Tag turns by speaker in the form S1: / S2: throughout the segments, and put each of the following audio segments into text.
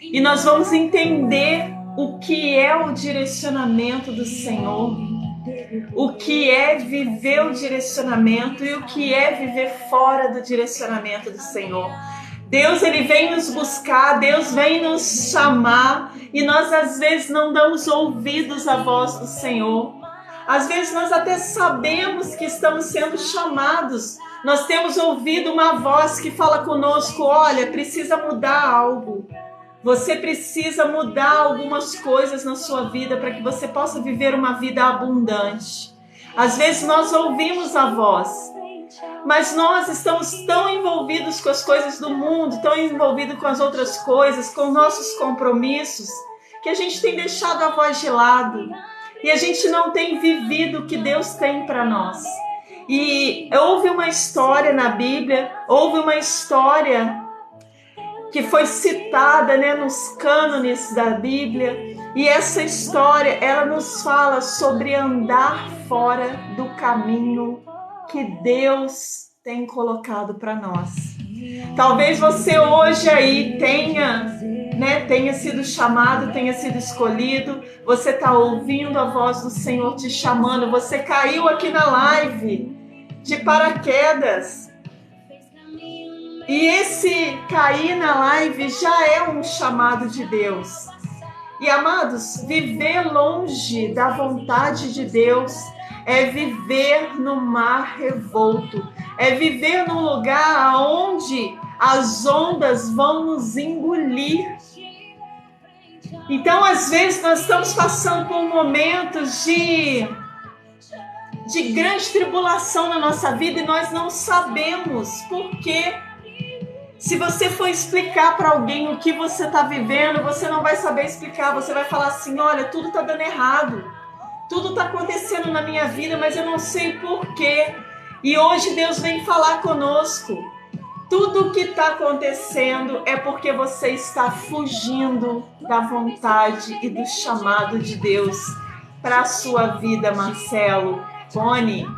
S1: E nós vamos entender o que é o direcionamento do Senhor, o que é viver o direcionamento e o que é viver fora do direcionamento do Senhor. Deus, Ele vem nos buscar, Deus vem nos chamar e nós às vezes não damos ouvidos à voz do Senhor. Às vezes nós até sabemos que estamos sendo chamados, nós temos ouvido uma voz que fala conosco, olha, precisa mudar algo. Você precisa mudar algumas coisas na sua vida para que você possa viver uma vida abundante. Às vezes nós ouvimos a voz, mas nós estamos tão envolvidos com as coisas do mundo, tão envolvidos com as outras coisas, com nossos compromissos, que a gente tem deixado a voz de lado e a gente não tem vivido o que Deus tem para nós. E houve uma história na Bíblia, houve uma história que foi citada, nos cânones da Bíblia, e essa história, ela nos fala sobre andar fora do caminho que Deus tem colocado para nós. Talvez você hoje aí tenha sido chamado, tenha sido escolhido, você está ouvindo a voz do Senhor te chamando, você caiu aqui na live de paraquedas. E esse cair na live já é um chamado de Deus. E amados, viver longe da vontade de Deus é viver no mar revolto, é viver num lugar onde as ondas vão nos engolir. Então, às vezes, nós estamos passando por momentos de grande tribulação na nossa vida e nós não sabemos por quê. Se você for explicar para alguém o que você está vivendo, você não vai saber explicar. Você vai falar assim, olha, tudo está dando errado. Tudo está acontecendo na minha vida, mas eu não sei por quê. E hoje Deus vem falar conosco. Tudo o que está acontecendo é porque você está fugindo da vontade e do chamado de Deus para a sua vida, Marcelo, Bonnie.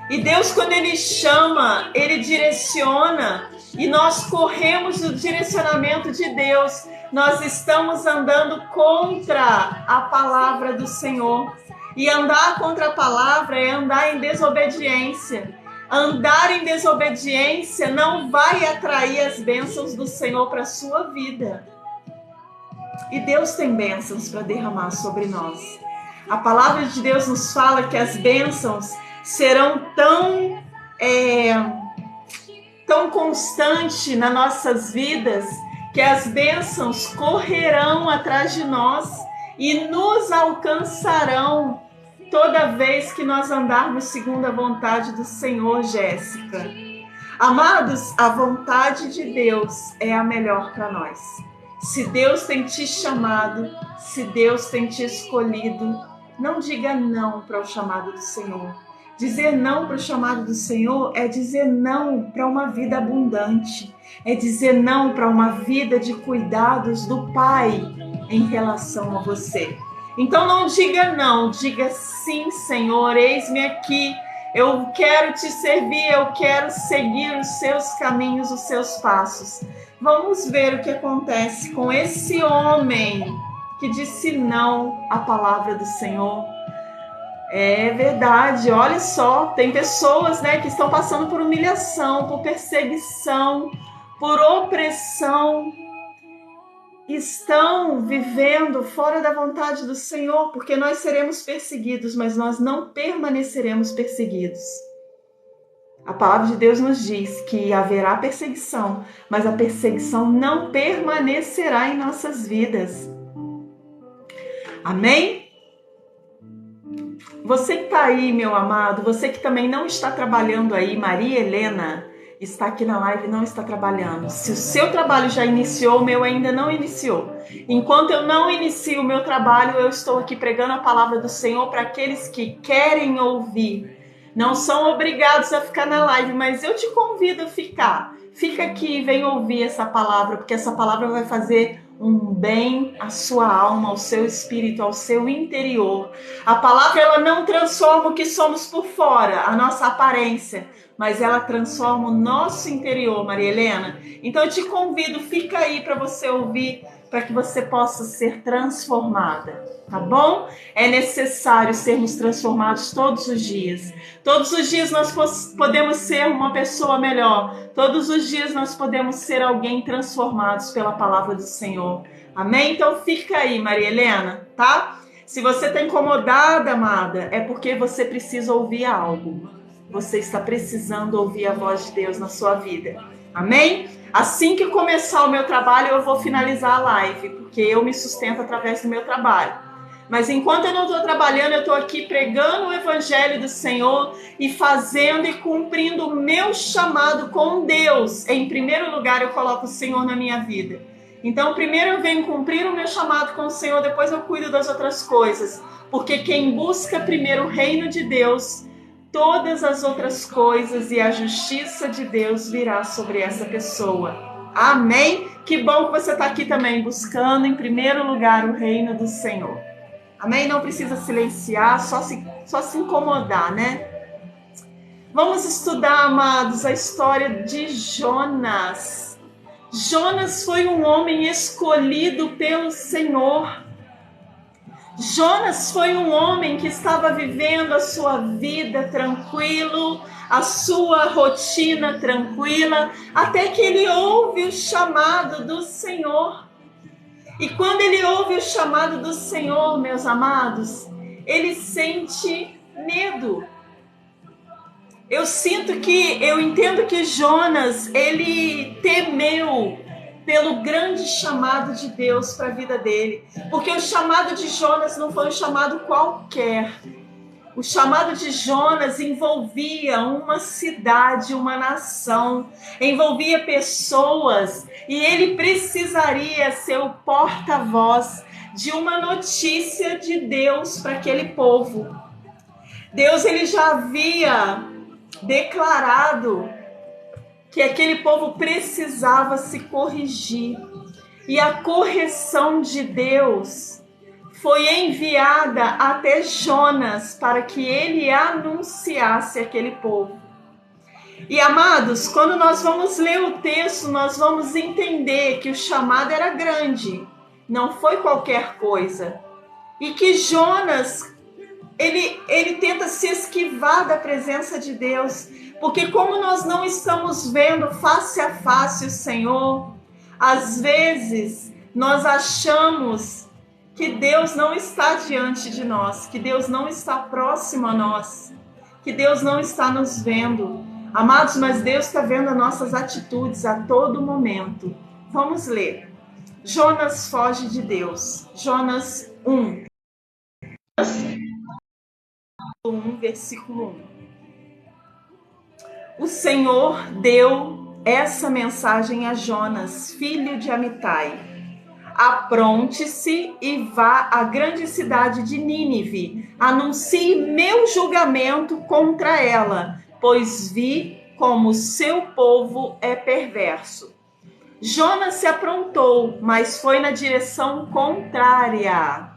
S1: E Deus, quando Ele chama, Ele direciona. E nós corremos no direcionamento de Deus. Nós estamos andando contra a palavra do Senhor. E andar contra a palavra é andar em desobediência. Andar em desobediência não vai atrair as bênçãos do Senhor para a sua vida. E Deus tem bênçãos para derramar sobre nós. A palavra de Deus nos fala que as bênçãos serão tão constantes nas nossas vidas, que as bênçãos correrão atrás de nós e nos alcançarão toda vez que nós andarmos segundo a vontade do Senhor, Jéssica. Amados, a vontade de Deus é a melhor para nós. Se Deus tem te chamado, se Deus tem te escolhido, não diga não para o chamado do Senhor. Dizer não para o chamado do Senhor é dizer não para uma vida abundante, é dizer não para uma vida de cuidados do Pai em relação a você. Então não diga não, diga sim, Senhor, eis-me aqui, eu quero te servir, eu quero seguir os seus caminhos, os seus passos. Vamos ver o que acontece com esse homem que disse não à palavra do Senhor. É verdade, olha só, tem pessoas, que estão passando por humilhação, por perseguição, por opressão, estão vivendo fora da vontade do Senhor, porque nós seremos perseguidos, mas nós não permaneceremos perseguidos. A palavra de Deus nos diz que haverá perseguição, mas a perseguição não permanecerá em nossas vidas. Amém? Você que está aí, meu amado, você que também não está trabalhando aí, Maria Helena, está aqui na live e não está trabalhando. Se o seu trabalho já iniciou, o meu ainda não iniciou. Enquanto eu não inicio o meu trabalho, eu estou aqui pregando a palavra do Senhor para aqueles que querem ouvir. Não são obrigados a ficar na live, mas eu te convido a ficar. Fica aqui e vem ouvir essa palavra, porque essa palavra vai fazer um bem à sua alma, ao seu espírito, ao seu interior. A palavra, ela não transforma o que somos por fora, a nossa aparência, mas ela transforma o nosso interior, Maria Helena. Então eu te convido, fica aí para você ouvir, para que você possa ser transformada, tá bom? É necessário sermos transformados todos os dias. Todos os dias nós podemos ser uma pessoa melhor. Todos os dias nós podemos ser alguém transformados pela palavra do Senhor. Amém? Então fica aí, Maria Helena, tá? Se você está incomodada, amada, é porque você precisa ouvir algo. Você está precisando ouvir a voz de Deus na sua vida. Amém? Assim que começar o meu trabalho, eu vou finalizar a live, porque eu me sustento através do meu trabalho. Mas enquanto eu não estou trabalhando, eu estou aqui pregando o Evangelho do Senhor e fazendo e cumprindo o meu chamado com Deus. Em primeiro lugar, eu coloco o Senhor na minha vida. Então, primeiro eu venho cumprir o meu chamado com o Senhor, depois eu cuido das outras coisas. Porque quem busca primeiro o reino de Deus, todas as outras coisas e a justiça de Deus virá sobre essa pessoa. Amém? Que bom que você está aqui também, buscando em primeiro lugar o reino do Senhor. Amém? Não precisa silenciar, só se incomodar, né? Vamos estudar, amados, a história de Jonas. Jonas foi um homem escolhido pelo Senhor. Jonas foi um homem que estava vivendo a sua vida tranquilo, a sua rotina tranquila, até que ele ouve o chamado do Senhor. E quando ele ouve o chamado do Senhor, meus amados, ele sente medo. Eu entendo que Jonas, ele temeu pelo grande chamado de Deus para a vida dele. Porque o chamado de Jonas não foi um chamado qualquer. O chamado de Jonas envolvia uma cidade, uma nação, envolvia pessoas, e ele precisaria ser o porta-voz de uma notícia de Deus para aquele povo. Deus, ele já havia declarado que aquele povo precisava se corrigir. E a correção de Deus foi enviada até Jonas para que ele anunciasse aquele povo. E amados, quando nós vamos ler o texto, nós vamos entender que o chamado era grande, não foi qualquer coisa. E que Jonas, ele tenta se esquivar da presença de Deus, porque como nós não estamos vendo face a face o Senhor, às vezes nós achamos que Deus não está diante de nós, que Deus não está próximo a nós, que Deus não está nos vendo. Amados, mas Deus está vendo as nossas atitudes a todo momento. Vamos ler. Jonas foge de Deus. Jonas 1. 1, versículo 1. O Senhor deu essa mensagem a Jonas, filho de Amitai. Apronte-se e vá à grande cidade de Nínive. Anuncie meu julgamento contra ela, pois vi como seu povo é perverso. Jonas se aprontou, mas foi na direção contrária.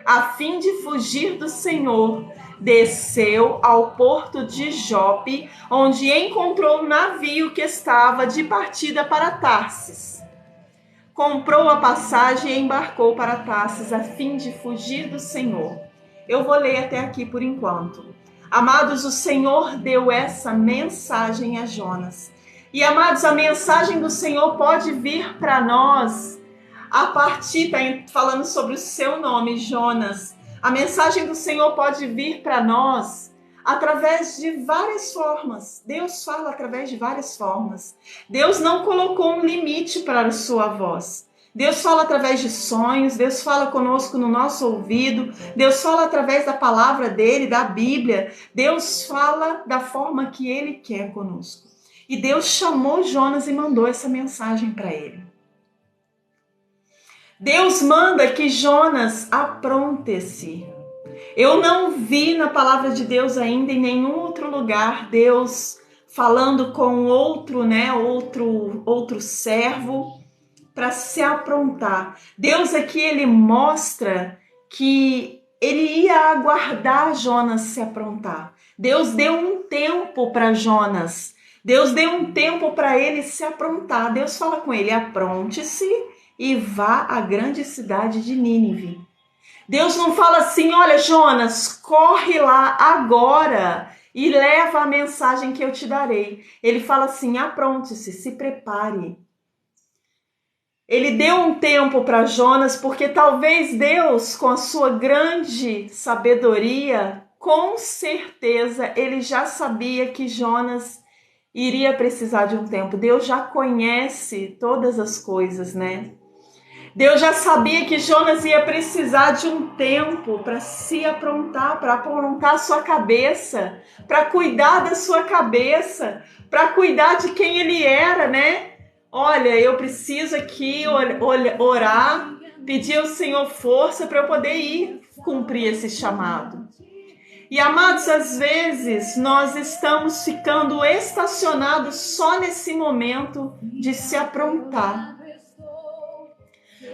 S1: A fim de fugir do Senhor, desceu ao porto de Jope, onde encontrou um navio que estava de partida para Tarsis. Comprou a passagem e embarcou para Tarsis, a fim de fugir do Senhor. Eu vou ler até aqui por enquanto. Amados, o Senhor deu essa mensagem a Jonas. E, amados, a mensagem do Senhor pode vir para nós a partir, tá falando sobre o seu nome, Jonas. A mensagem do Senhor pode vir para nós através de várias formas. Deus fala através de várias formas. Deus não colocou um limite para a sua voz. Deus fala através de sonhos, Deus fala conosco no nosso ouvido, Deus fala através da palavra dele, da Bíblia. Deus fala da forma que ele quer conosco. E Deus chamou Jonas e mandou essa mensagem para ele. Deus manda que Jonas apronte-se. Eu não vi na palavra de Deus ainda em nenhum outro lugar Deus falando com outro servo, para se aprontar. Deus aqui, ele mostra que ele ia aguardar Jonas se aprontar. Deus deu um tempo para Jonas. Deus deu um tempo para ele se aprontar. Deus fala com ele: apronte-se e vá à grande cidade de Nínive. Deus não fala assim: olha, Jonas, corre lá agora e leva a mensagem que eu te darei. Ele fala assim: apronte-se, se prepare. Ele deu um tempo para Jonas, porque talvez Deus, com a sua grande sabedoria, com certeza ele já sabia que Jonas iria precisar de um tempo. Deus já conhece todas as coisas, né? Deus já sabia que Jonas ia precisar de um tempo para se aprontar, para aprontar a sua cabeça, para cuidar da sua cabeça, para cuidar de quem ele era, né? Olha, eu preciso aqui orar, pedir ao Senhor força para eu poder ir cumprir esse chamado. E amados, às vezes nós estamos ficando estacionados só nesse momento de se aprontar.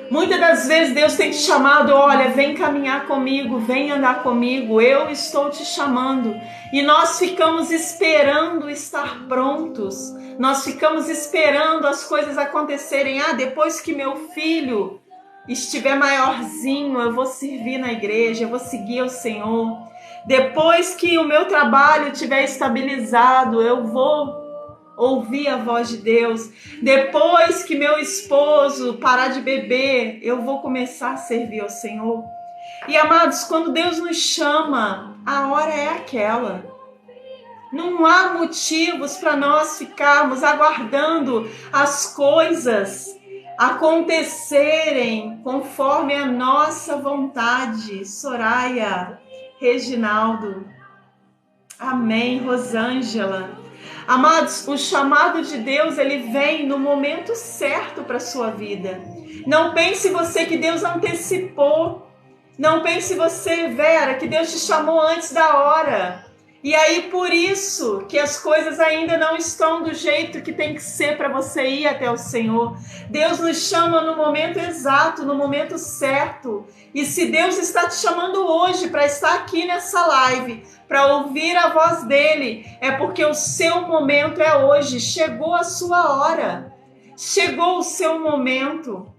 S1: Muitas das vezes Deus tem te chamado: olha, vem caminhar comigo, vem andar comigo, eu estou te chamando. E nós ficamos esperando estar prontos, nós ficamos esperando as coisas acontecerem. Depois que meu filho estiver maiorzinho, eu vou servir na igreja, eu vou seguir o Senhor. Depois que o meu trabalho estiver estabilizado, eu vou ouvir a voz de Deus. Depois que meu esposo parar de beber, eu vou começar a servir ao Senhor. E amados, quando Deus nos chama, a hora é aquela. Não há motivos para nós ficarmos aguardando as coisas acontecerem conforme a nossa vontade. Soraya, Reginaldo, amém, Rosângela. Amados, o chamado de Deus, ele vem no momento certo para a sua vida. Não pense você que Deus antecipou. Não pense você, Vera, que Deus te chamou antes da hora. E aí, por isso que as coisas ainda não estão do jeito que tem que ser para você ir até o Senhor. Deus nos chama no momento exato, no momento certo. E se Deus está te chamando hoje para estar aqui nessa live, para ouvir a voz dele, é porque o seu momento é hoje. Chegou a sua hora. Chegou o seu momento.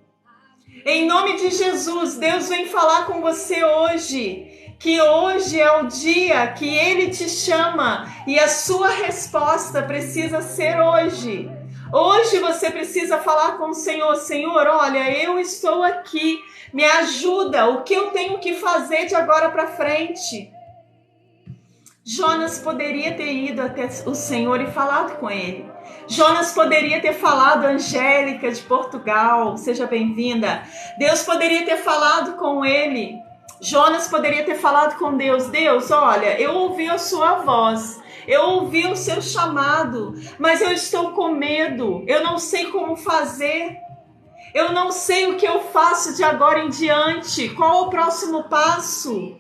S1: Em nome de Jesus, Deus vem falar com você hoje. Que hoje é o dia que ele te chama e a sua resposta precisa ser hoje. Hoje você precisa falar com o Senhor: Senhor, olha, eu estou aqui, me ajuda, o que eu tenho que fazer de agora para frente? Jonas poderia ter ido até o Senhor e falado com ele. Jonas poderia ter falado: Angélica de Portugal, seja bem-vinda. Deus poderia ter falado com ele. Jonas poderia ter falado com Deus: Deus, olha, eu ouvi a sua voz, eu ouvi o seu chamado, mas eu estou com medo, eu não sei como fazer, eu não sei o que eu faço de agora em diante, qual o próximo passo?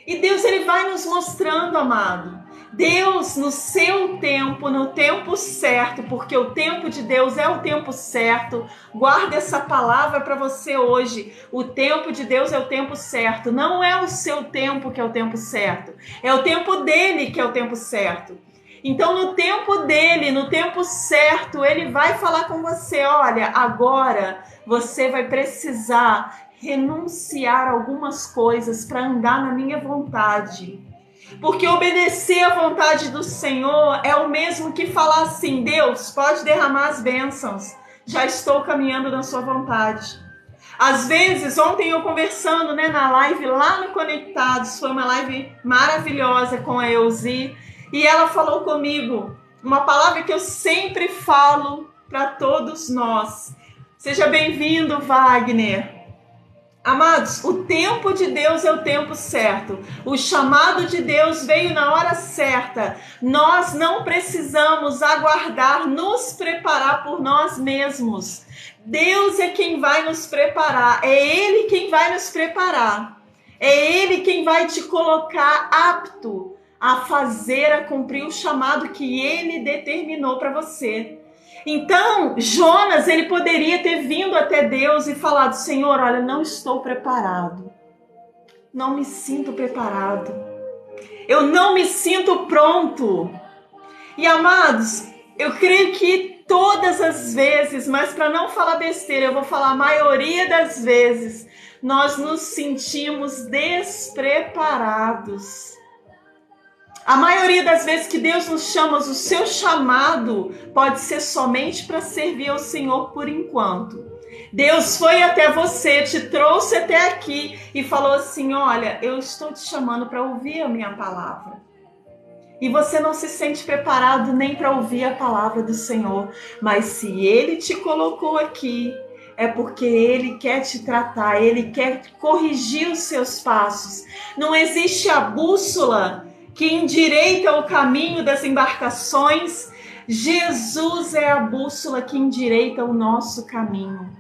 S1: E Deus, ele vai nos mostrando, amado. Deus, no seu tempo, no tempo certo, porque o tempo de Deus é o tempo certo. Guarda essa palavra para você hoje. O tempo de Deus é o tempo certo. Não é o seu tempo que é o tempo certo. É o tempo dele que é o tempo certo. Então, no tempo dele, no tempo certo, ele vai falar com você: olha, agora você vai precisar renunciar algumas coisas para andar na minha vontade. Porque obedecer à vontade do Senhor é o mesmo que falar assim: Deus, pode derramar as bênçãos, já estou caminhando na sua vontade. Às vezes, ontem eu conversando, na live lá no Conectados, foi uma live maravilhosa com a Elzi, e ela falou comigo uma palavra que eu sempre falo para todos nós. Seja bem-vindo, Wagner. Amados, o tempo de Deus é o tempo certo. O chamado de Deus veio na hora certa. Nós não precisamos aguardar, nos preparar por nós mesmos. Deus é quem vai nos preparar. É Ele quem vai nos preparar. É Ele quem vai te colocar apto a fazer, a cumprir o chamado que Ele determinou para você. Então, Jonas, ele poderia ter vindo até Deus e falado: Senhor, olha, não estou preparado. Não me sinto preparado. Eu não me sinto pronto. E amados, eu creio que todas as vezes, mas para não falar besteira, eu vou falar a maioria das vezes, nós nos sentimos despreparados. A maioria das vezes que Deus nos chama, o seu chamado pode ser somente para servir ao Senhor por enquanto. Deus foi até você, te trouxe até aqui e falou assim: olha, eu estou te chamando para ouvir a minha palavra. E você não se sente preparado nem para ouvir a palavra do Senhor. Mas se Ele te colocou aqui, é porque Ele quer te tratar, Ele quer corrigir os seus passos. Não existe a bússola que endireita o caminho das embarcações. Jesus é a bússola que endireita o nosso caminho.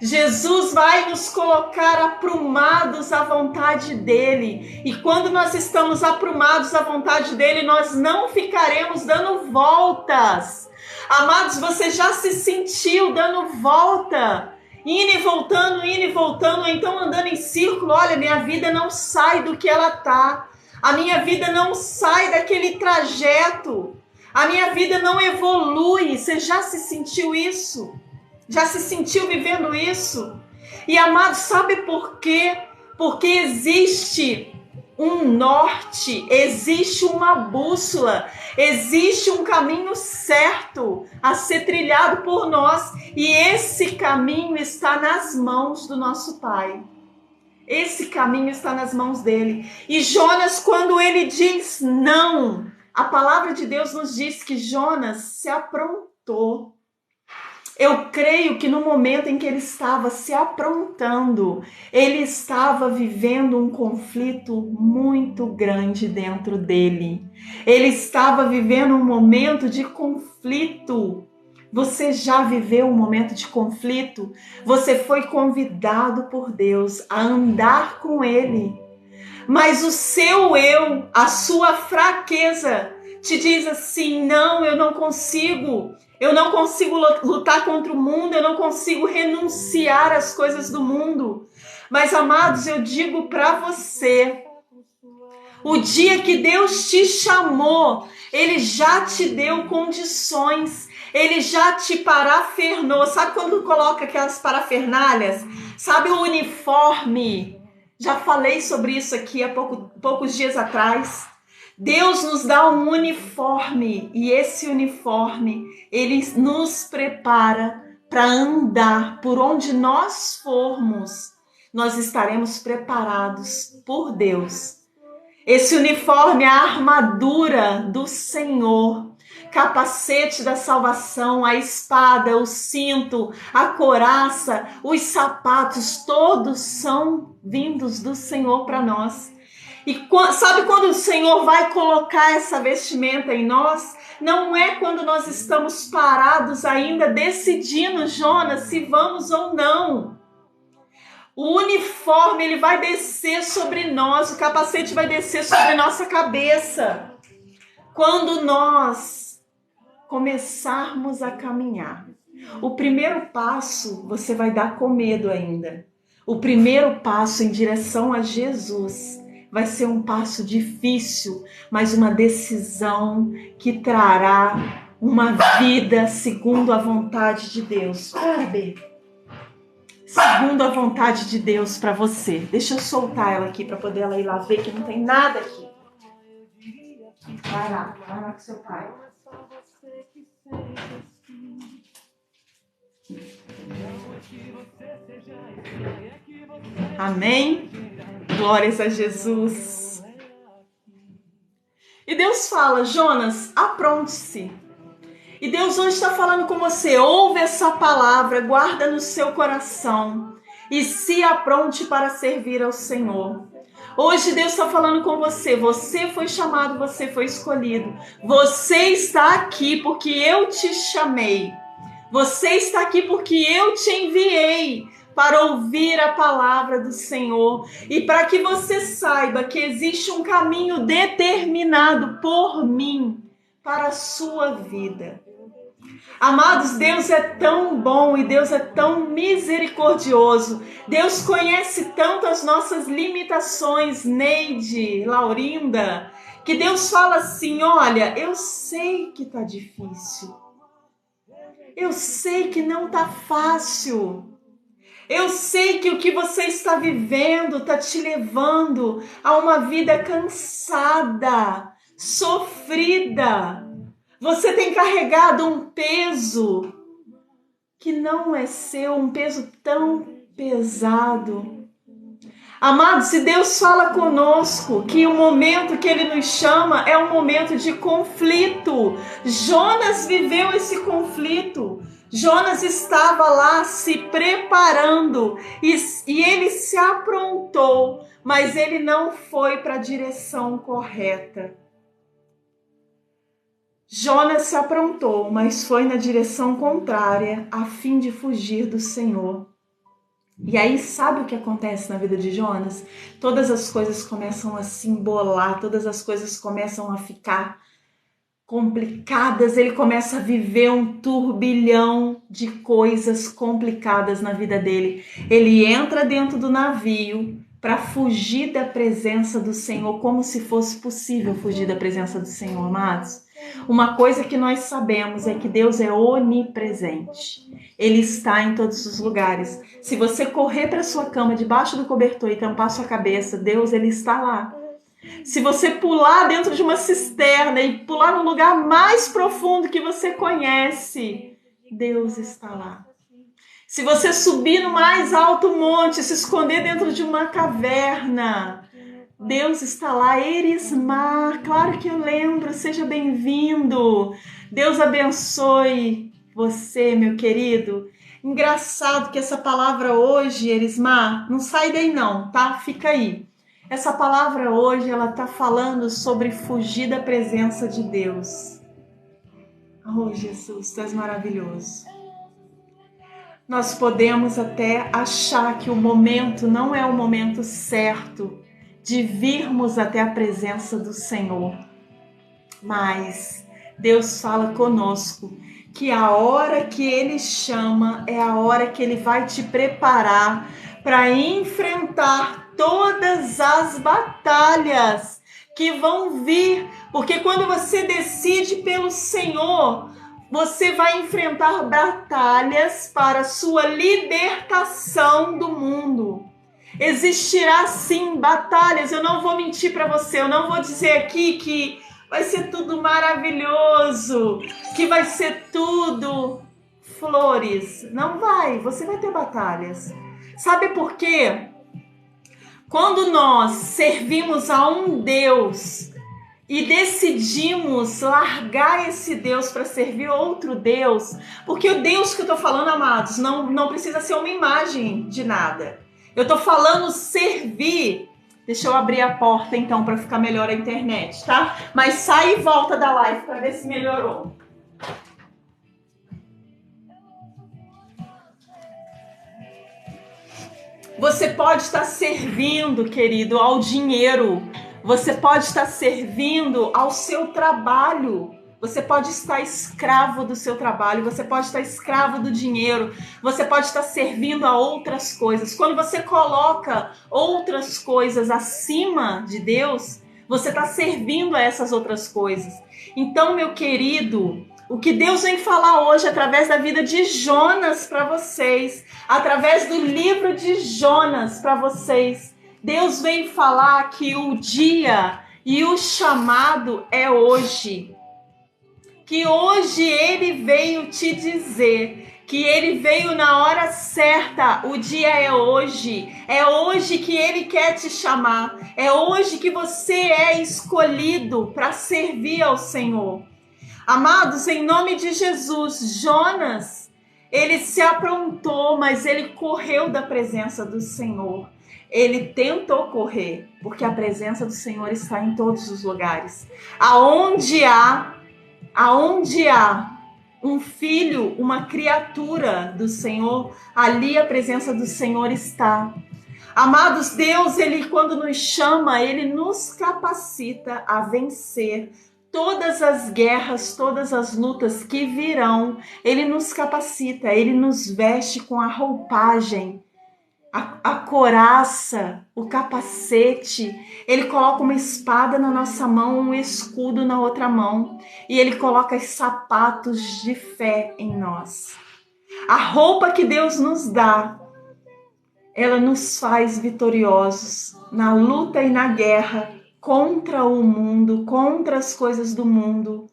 S1: Jesus vai nos colocar aprumados à vontade dele. E quando nós estamos aprumados à vontade dele, nós não ficaremos dando voltas. Amados, você já se sentiu dando volta? Indo e voltando, ou então andando em círculo? Olha, minha vida não sai do que ela está. A minha vida não sai daquele trajeto. A minha vida não evolui. Você já se sentiu isso? Já se sentiu vivendo isso? E amado, sabe por quê? Porque existe um norte, existe uma bússola, existe um caminho certo a ser trilhado por nós. E esse caminho está nas mãos do nosso Pai. Esse caminho está nas mãos dele. E Jonas, quando ele diz não, a palavra de Deus nos diz que Jonas se aprontou. Eu creio que no momento em que ele estava se aprontando, ele estava vivendo um conflito muito grande dentro dele. Ele estava vivendo um momento de conflito. Você já viveu um momento de conflito? Você foi convidado por Deus a andar com Ele. Mas o seu eu, a sua fraqueza, te diz assim: não, eu não consigo. Eu não consigo lutar contra o mundo, eu não consigo renunciar às coisas do mundo. Mas, amados, eu digo para você, o dia que Deus te chamou, Ele já te deu condições, Ele já te parafernou. Sabe quando coloca aquelas parafernálias? Sabe o uniforme? Já falei sobre isso aqui há poucos dias atrás. Deus nos dá um uniforme e esse uniforme, ele nos prepara para andar por onde nós formos. Nós estaremos preparados por Deus. Esse uniforme é a armadura do Senhor, capacete da salvação, a espada, o cinto, a couraça, os sapatos, todos são vindos do Senhor para nós. E sabe quando o Senhor vai colocar essa vestimenta em nós? Não é quando nós estamos parados ainda decidindo, Jonas, se vamos ou não. O uniforme, ele vai descer sobre nós, o capacete vai descer sobre nossa cabeça. Quando nós começarmos a caminhar. O primeiro passo você vai dar com medo ainda. O primeiro passo em direção a Jesus vai ser um passo difícil, mas uma decisão que trará uma vida segundo a vontade de Deus. Segundo a vontade de Deus para você. Deixa eu soltar ela aqui para poder ela ir lá ver que não tem nada aqui. Vai lá com seu pai. Amém? Glórias a Jesus. E Deus fala: Jonas, apronte-se. E Deus hoje está falando com você: ouve essa palavra, guarda no seu coração e se apronte para servir ao Senhor. Hoje Deus está falando com você: você foi chamado, você foi escolhido. Você está aqui porque eu te chamei. Você está aqui porque eu te enviei para ouvir a palavra do Senhor e para que você saiba que existe um caminho determinado por mim para a sua vida. Amados, Deus é tão bom e Deus é tão misericordioso. Deus conhece tanto as nossas limitações, Neide, Laurinda, que Deus fala assim: olha, eu sei que tá difícil. Eu sei que não tá fácil. Eu sei que o que você está vivendo está te levando a uma vida cansada, sofrida. Você tem carregado um peso que não é seu, um peso tão pesado. Amado, se Deus fala conosco que o momento que Ele nos chama é um momento de conflito. Jonas viveu esse conflito. Jonas estava lá se preparando e ele se aprontou, mas ele não foi para a direção correta. Jonas se aprontou, mas foi na direção contrária, a fim de fugir do Senhor. E aí, sabe o que acontece na vida de Jonas? Todas as coisas começam a se embolar, todas as coisas começam a ficar complicadas, ele começa a viver um turbilhão de coisas complicadas na vida dele. Ele entra dentro do navio para fugir da presença do Senhor, como se fosse possível fugir da presença do Senhor, amados. Uma coisa que nós sabemos é que Deus é onipresente. Ele está em todos os lugares. Se você correr para sua cama debaixo do cobertor e tampar sua cabeça, Deus, ele está lá. Se você pular dentro de uma cisterna e pular no lugar mais profundo que você conhece, Deus está lá. Se você subir no mais alto monte, se esconder dentro de uma caverna, Deus está lá. Erismar, claro que eu lembro, seja bem-vindo. Deus abençoe você, meu querido. Engraçado que essa palavra hoje, Erismar, não sai daí não, tá? Fica aí. Essa palavra hoje, ela está falando sobre fugir da presença de Deus. Oh, Jesus, tu és maravilhoso. Nós podemos até achar que o momento não é o momento certo de virmos até a presença do Senhor. Mas Deus fala conosco que a hora que Ele chama é a hora que Ele vai te preparar para enfrentar todas as batalhas que vão vir, porque quando você decide pelo Senhor, você vai enfrentar batalhas para sua libertação do mundo. Existirá sim batalhas, eu não vou mentir para você, eu não vou dizer aqui que vai ser tudo maravilhoso, que vai ser tudo flores. Não vai, você vai ter batalhas. Sabe por quê? Quando nós servimos a um Deus e decidimos largar esse Deus para servir outro Deus, porque o Deus que eu estou falando, amados, não precisa ser uma imagem de nada. Eu estou falando servir. Deixa eu abrir a porta então para ficar melhor a internet, tá? Mas sai e volta da live para ver se melhorou. Você pode estar servindo, querido, ao dinheiro. Você pode estar servindo ao seu trabalho. Você pode estar escravo do seu trabalho. Você pode estar escravo do dinheiro. Você pode estar servindo a outras coisas. Quando você coloca outras coisas acima de Deus, você está servindo a essas outras coisas. Então, meu querido, o que Deus vem falar hoje através da vida de Jonas para vocês, através do livro de Jonas para vocês, Deus vem falar que o dia e o chamado é hoje. Que hoje Ele veio te dizer, que Ele veio na hora certa, o dia é hoje que Ele quer te chamar, é hoje que você é escolhido para servir ao Senhor. Amados, em nome de Jesus, Jonas, ele se aprontou, mas ele correu da presença do Senhor. Ele tentou correr, porque a presença do Senhor está em todos os lugares. Aonde há um filho, uma criatura do Senhor, ali a presença do Senhor está. Amados, Deus, Ele quando nos chama, Ele nos capacita a vencer todas as guerras, todas as lutas que virão, Ele nos capacita, Ele nos veste com a roupagem, a couraça, o capacete. Ele coloca uma espada na nossa mão, um escudo na outra mão, e Ele coloca os sapatos de fé em nós. A roupa que Deus nos dá, ela nos faz vitoriosos na luta e na guerra contra o mundo, contra as coisas do mundo,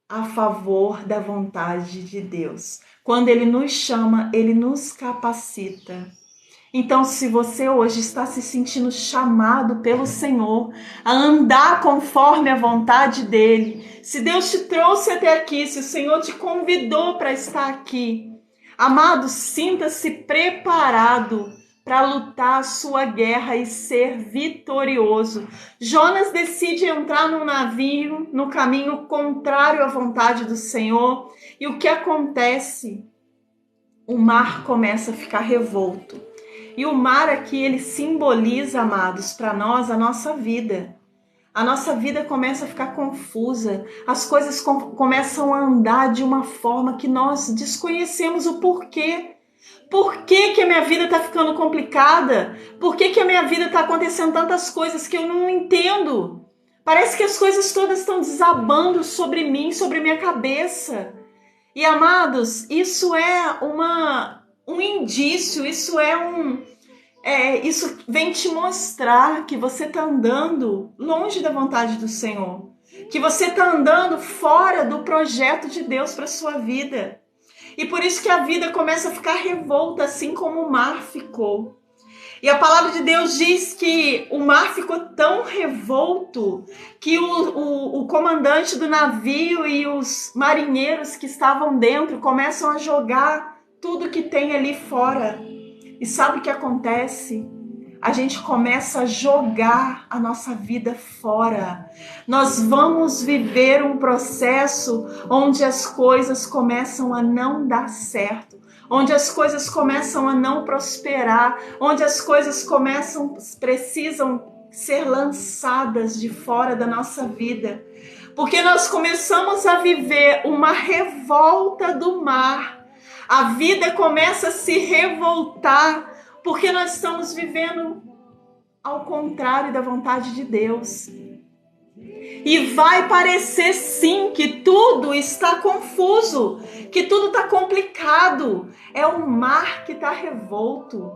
S1: a favor da vontade de Deus. Quando Ele nos chama, Ele nos capacita. Então, se você hoje está se sentindo chamado pelo Senhor a andar conforme a vontade dEle, se Deus te trouxe até aqui, se o Senhor te convidou para estar aqui, amado, sinta-se preparado para lutar a sua guerra e ser vitorioso. Jonas decide entrar num navio no caminho contrário à vontade do Senhor. E o que acontece? O mar começa a ficar revolto. E o mar aqui, ele simboliza, amados, para nós a nossa vida. A nossa vida começa a ficar confusa. As coisas começam a andar de uma forma que nós desconhecemos o porquê. Por que que a minha vida está ficando complicada? Por que que a minha vida está acontecendo tantas coisas que eu não entendo? Parece que as coisas todas estão desabando sobre mim, sobre minha cabeça. E, amados, isso é um indício, isso vem te mostrar que você está andando longe da vontade do Senhor. Que você está andando fora do projeto de Deus para a sua vida. E por isso que a vida começa a ficar revolta, assim como o mar ficou. E a palavra de Deus diz que o mar ficou tão revolto que o comandante do navio e os marinheiros que estavam dentro começam a jogar tudo que tem ali fora. E sabe o que acontece? A gente começa a jogar a nossa vida fora. Nós vamos viver um processo onde as coisas começam a não dar certo, onde as coisas começam a não prosperar, onde as coisas precisam ser lançadas de fora da nossa vida. Porque nós começamos a viver uma revolta do mar. A vida começa a se revoltar porque nós estamos vivendo ao contrário da vontade de Deus. E vai parecer sim que tudo está confuso, que tudo está complicado. É o mar que está revolto.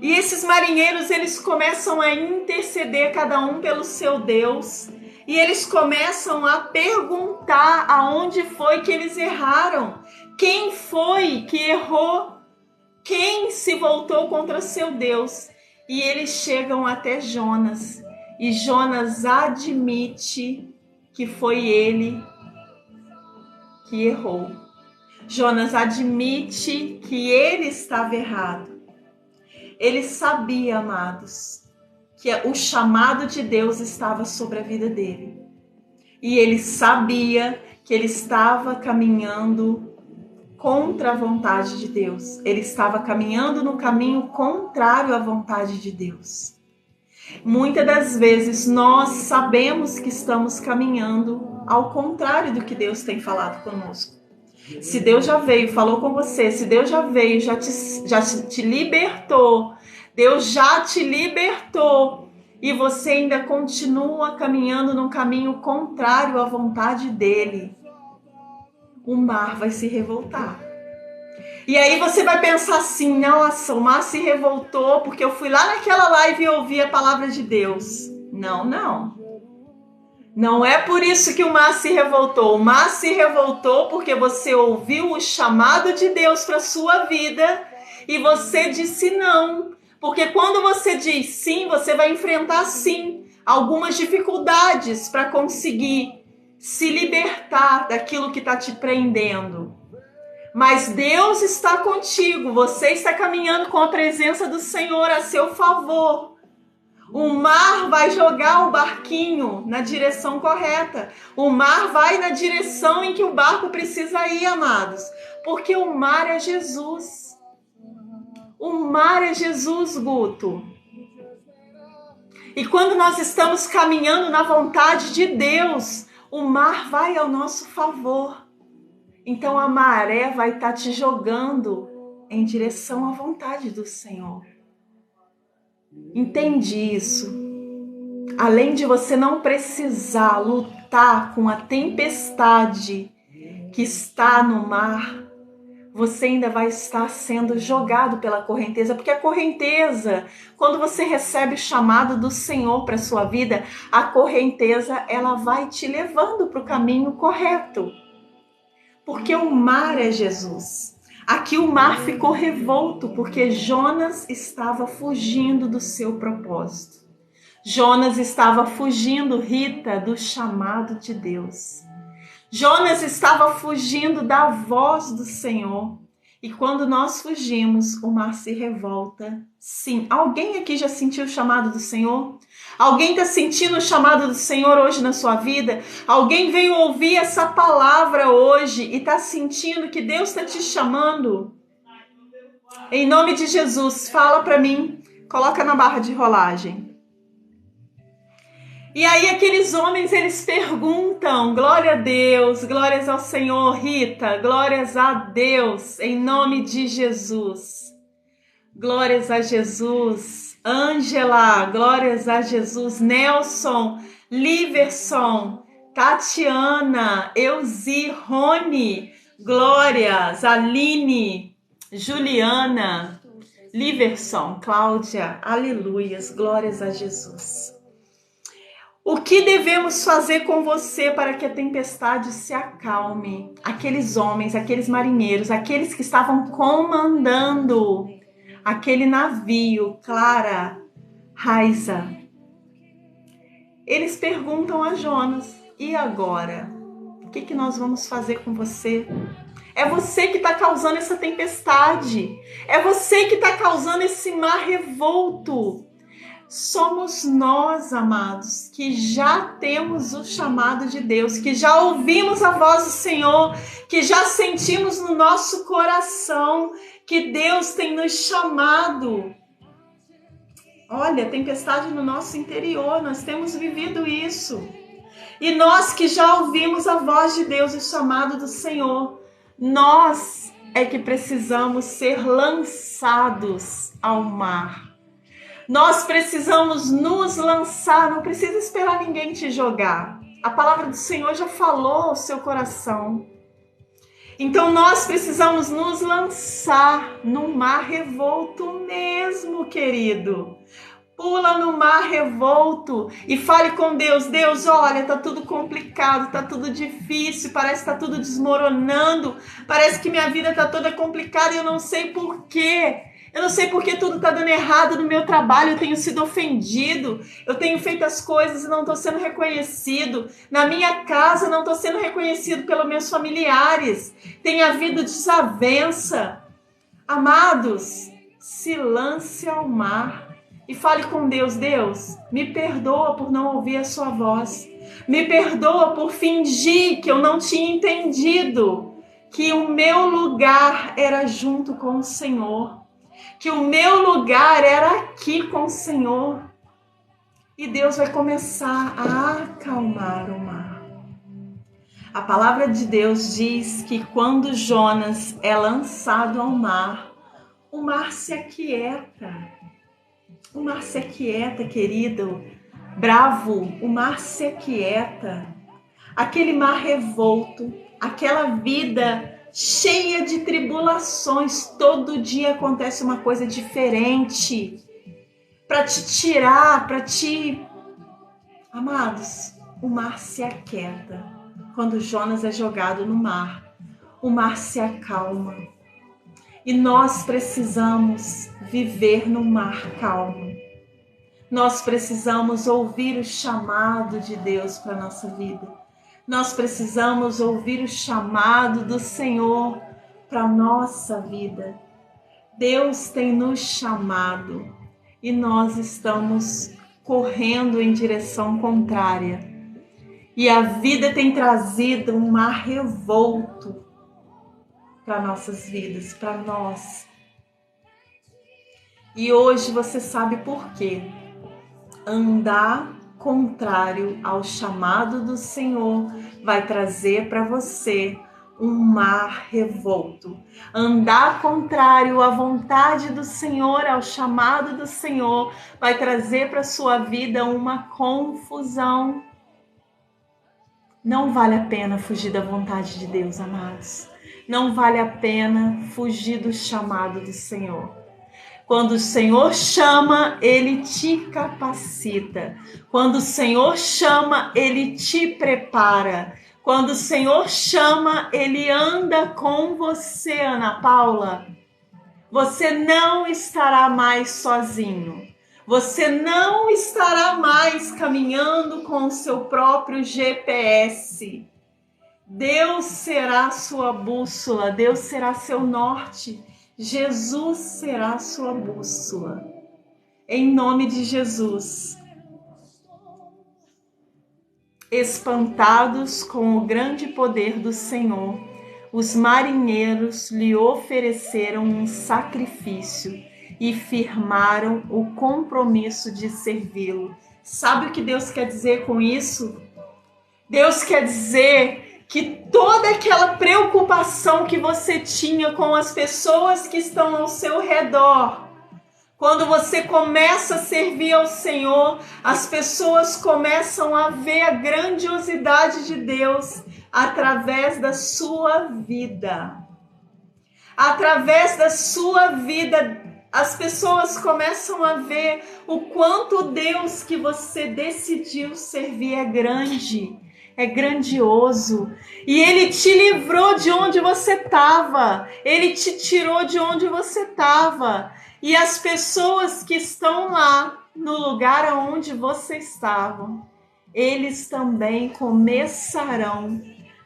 S1: E esses marinheiros, eles começam a interceder cada um pelo seu Deus. E eles começam a perguntar aonde foi que eles erraram. Quem foi que errou? Quem se voltou contra seu Deus? E eles chegam até Jonas. E Jonas admite que foi ele que errou. Jonas admite que ele estava errado. Ele sabia, amados, que o chamado de Deus estava sobre a vida dele. E ele sabia que ele estava caminhando contra a vontade de Deus. Ele estava caminhando no caminho contrário à vontade de Deus. Muitas das vezes nós sabemos que estamos caminhando ao contrário do que Deus tem falado conosco. Se Deus já veio, falou com você, se Deus já veio, já te libertou, Deus já te libertou e você ainda continua caminhando num caminho contrário à vontade dele, o mar vai se revoltar. E aí você vai pensar assim, nossa, o mar se revoltou porque eu fui lá naquela live e ouvi a palavra de Deus. Não, não. Não é por isso que o mar se revoltou. O mar se revoltou porque você ouviu o chamado de Deus para a sua vida e você disse não. Porque quando você diz sim, você vai enfrentar sim algumas dificuldades para conseguir se libertar daquilo que está te prendendo. Mas Deus está contigo, você está caminhando com a presença do Senhor a seu favor. O mar vai jogar o barquinho na direção correta. O mar vai na direção em que o barco precisa ir, amados. Porque o mar é Jesus. O mar é Jesus, Guto. E quando nós estamos caminhando na vontade de Deus, o mar vai ao nosso favor. Então a maré vai estar te jogando em direção à vontade do Senhor. Entende isso? Além de você não precisar lutar com a tempestade que está no mar, você ainda vai estar sendo jogado pela correnteza, porque a correnteza, quando você recebe o chamado do Senhor para a sua vida, a correnteza ela vai te levando para o caminho correto. Porque o mar é Jesus. Aqui o mar ficou revolto porque Jonas estava fugindo do seu propósito. Jonas estava fugindo, Rita, do chamado de Deus. Jonas estava fugindo da voz do Senhor. E quando nós fugimos, o mar se revolta. Sim. Alguém aqui já sentiu o chamado do Senhor? Alguém está sentindo o chamado do Senhor hoje na sua vida? Alguém veio ouvir essa palavra hoje e está sentindo que Deus está te chamando? Em nome de Jesus, fala para mim. Coloca na barra de rolagem. E aí aqueles homens, eles perguntam, glória a Deus, glórias ao Senhor, Rita, glórias a Deus, em nome de Jesus. Glórias a Jesus. Ângela, glórias a Jesus. Nelson, Liverson, Tatiana, Euzi, Rony, glórias, Aline, Juliana, Liverson, Cláudia, aleluias, glórias a Jesus. O que devemos fazer com você para que a tempestade se acalme? Aqueles homens, aqueles marinheiros, aqueles que estavam comandando aquele navio, Clara, Raiza, eles perguntam a Jonas, e agora? O que nós vamos fazer com você? É você que está causando essa tempestade. É você que está causando esse mar revolto. Somos nós, amados, que já temos o chamado de Deus, que já ouvimos a voz do Senhor, que já sentimos no nosso coração que Deus tem nos chamado. Olha, tempestade no nosso interior, nós temos vivido isso. E nós que já ouvimos a voz de Deus e o chamado do Senhor, nós é que precisamos ser lançados ao mar. Nós precisamos nos lançar, não precisa esperar ninguém te jogar. A palavra do Senhor já falou ao seu coração. Então nós precisamos nos lançar no mar revolto mesmo, querido. Pula no mar revolto e fale com Deus. Deus, olha, tá tudo complicado, tá tudo difícil, parece que tá tudo desmoronando, parece que minha vida tá toda complicada e eu não sei por quê. Eu não sei porque tudo está dando errado no meu trabalho, eu tenho sido ofendido, eu tenho feito as coisas e não estou sendo reconhecido. Na minha casa não estou sendo reconhecido pelos meus familiares. Tem havido desavença. Amados, se lance ao mar e fale com Deus. Deus, me perdoa por não ouvir a sua voz. Me perdoa por fingir que eu não tinha entendido que o meu lugar era junto com o Senhor. Que o meu lugar era aqui com o Senhor. E Deus vai começar a acalmar o mar. A palavra de Deus diz que quando Jonas é lançado ao mar, o mar se aquieta. O mar se aquieta, querido. Bravo, o mar se aquieta. Aquele mar revolto, aquela vida cheia de tribulações, todo dia acontece uma coisa diferente para te tirar, para te... Amados, o mar se aquieta. Quando Jonas é jogado no mar, o mar se acalma. E nós precisamos viver no mar calmo. Nós precisamos ouvir o chamado de Deus para a nossa vida. Nós precisamos ouvir o chamado do Senhor para a nossa vida. Deus tem nos chamado e nós estamos correndo em direção contrária. E a vida tem trazido um mar revolto para nossas vidas, para nós. E hoje você sabe por quê. andar contrário ao chamado do Senhor vai trazer para você um mar revolto. Andar contrário à vontade do Senhor, ao chamado do Senhor, vai trazer para sua vida uma confusão. Não vale a pena fugir da vontade de Deus, amados. Não vale a pena fugir do chamado do Senhor. Quando o Senhor chama, Ele te capacita. Quando o Senhor chama, Ele te prepara. Quando o Senhor chama, Ele anda com você, Ana Paula. Você não estará mais sozinho. Você não estará mais caminhando com o seu próprio GPS. Deus será sua bússola, Deus será seu norte. Jesus será sua bússola. Em nome de Jesus. Espantados com o grande poder do Senhor, os marinheiros lhe ofereceram um sacrifício e firmaram o compromisso de servi-lo. Sabe o que Deus quer dizer com isso? Deus quer dizer que toda aquela preocupação que você tinha com as pessoas que estão ao seu redor, quando você começa a servir ao Senhor, as pessoas começam a ver a grandiosidade de Deus através da sua vida. Através da sua vida, as pessoas começam a ver o quanto o Deus que você decidiu servir é grande, é grandioso. E Ele te livrou de onde você estava, Ele te tirou de onde você estava. E as pessoas que estão lá, no lugar onde você estava, eles também começarão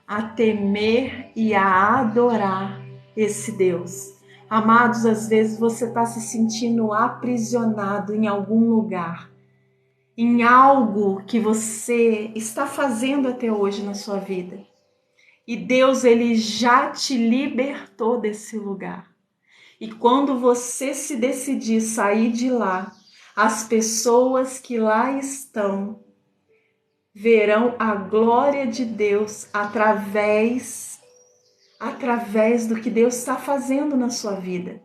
S1: a temer e a adorar esse Deus. Amados, às vezes você está se sentindo aprisionado em algum lugar, em algo que você está fazendo até hoje na sua vida. E Deus, Ele já te libertou desse lugar. E quando você se decidir sair de lá, as pessoas que lá estão verão a glória de Deus através do que Deus está fazendo na sua vida.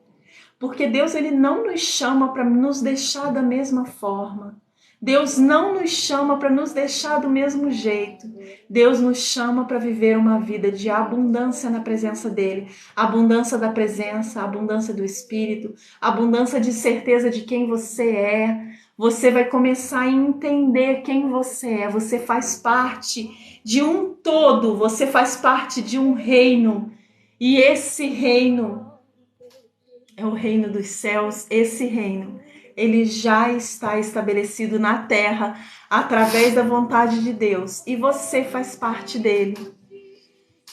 S1: Porque Deus, Ele não nos chama para nos deixar da mesma forma. Deus não nos chama para nos deixar do mesmo jeito. Deus nos chama para viver uma vida de abundância na presença dEle. Abundância da presença, abundância do Espírito, abundância de certeza de quem você é. Você vai começar a entender quem você é. Você faz parte de um todo, você faz parte de um reino. E esse reino é o reino dos céus. Esse reino, ele já está estabelecido na terra através da vontade de Deus. E você faz parte dele.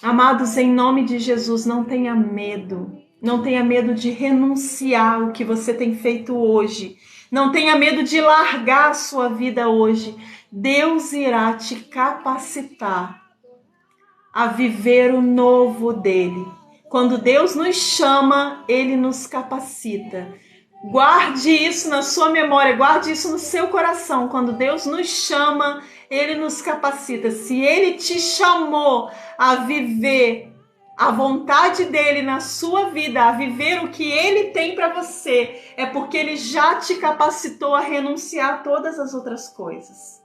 S1: Amados, em nome de Jesus, não tenha medo. Não tenha medo de renunciar ao que você tem feito hoje. Não tenha medo de largar a sua vida hoje. Deus irá te capacitar a viver o novo dele. Quando Deus nos chama, Ele nos capacita. Guarde isso na sua memória, guarde isso no seu coração. Quando Deus nos chama, Ele nos capacita. Se Ele te chamou a viver a vontade dEle na sua vida, a viver o que Ele tem para você, é porque Ele já te capacitou a renunciar a todas as outras coisas.